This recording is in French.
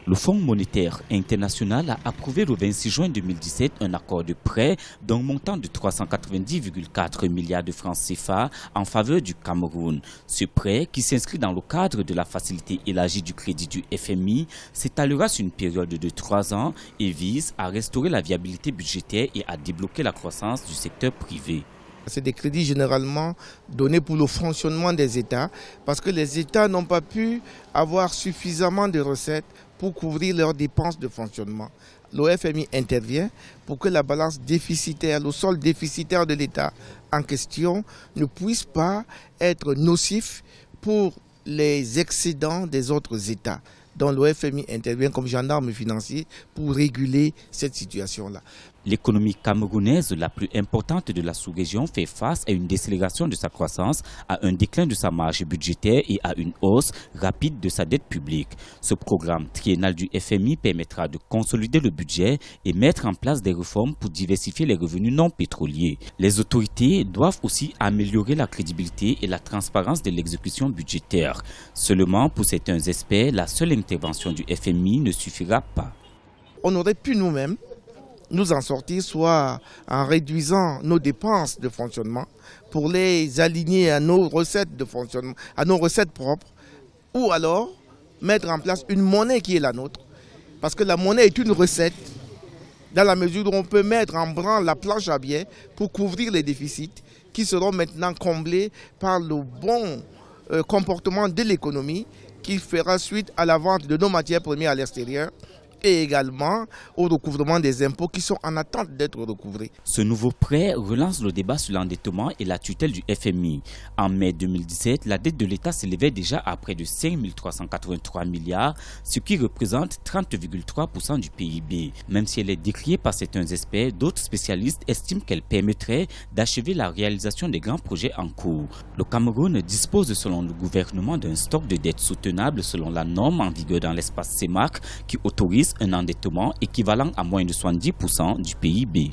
Le Fonds monétaire international a approuvé le 26 juin 2017 un accord de prêt d'un montant de 390,4 milliards de francs CFA en faveur du Cameroun. Ce prêt, qui s'inscrit dans le cadre de la facilité élargie du crédit du FMI, s'étalera sur une période de 3 ans et vise à restaurer la viabilité budgétaire et à débloquer la croissance du secteur privé. C'est des crédits généralement donnés pour le fonctionnement des États parce que les États n'ont pas pu avoir suffisamment de recettes pour couvrir leurs dépenses de fonctionnement. Le FMI intervient pour que la balance déficitaire, le solde déficitaire de l'État en question ne puisse pas être nocif pour les excédents des autres États. Donc le FMI intervient comme gendarme financier pour réguler cette situation-là. L'économie camerounaise, la plus importante de la sous-région, fait face à une décélération de sa croissance, à un déclin de sa marge budgétaire et à une hausse rapide de sa dette publique. Ce programme triennal du FMI permettra de consolider le budget et mettre en place des réformes pour diversifier les revenus non pétroliers. Les autorités doivent aussi améliorer la crédibilité et la transparence de l'exécution budgétaire. Seulement, pour certains experts, la seule intervention du FMI ne suffira pas. On aurait pu nous-mêmes nous en sortir soit en réduisant nos dépenses de fonctionnement pour les aligner à nos recettes de fonctionnement, à nos recettes propres, ou alors mettre en place une monnaie qui est la nôtre. Parce que la monnaie est une recette dans la mesure où on peut mettre en branle la planche à billets pour couvrir les déficits qui seront maintenant comblés par le bon comportement de l'économie qui fera suite à la vente de nos matières premières à l'extérieur et également au recouvrement des impôts qui sont en attente d'être recouvrés. Ce nouveau prêt relance le débat sur l'endettement et la tutelle du FMI. En mai 2017, la dette de l'État s'élevait déjà à près de 5 383 milliards, ce qui représente 30,3% du PIB. Même si elle est décriée par certains experts, d'autres spécialistes estiment qu'elle permettrait d'achever la réalisation des grands projets en cours. Le Cameroun dispose selon le gouvernement d'un stock de dette soutenable selon la norme en vigueur dans l'espace CEMAC qui autorise un endettement équivalent à moins de 70% du PIB.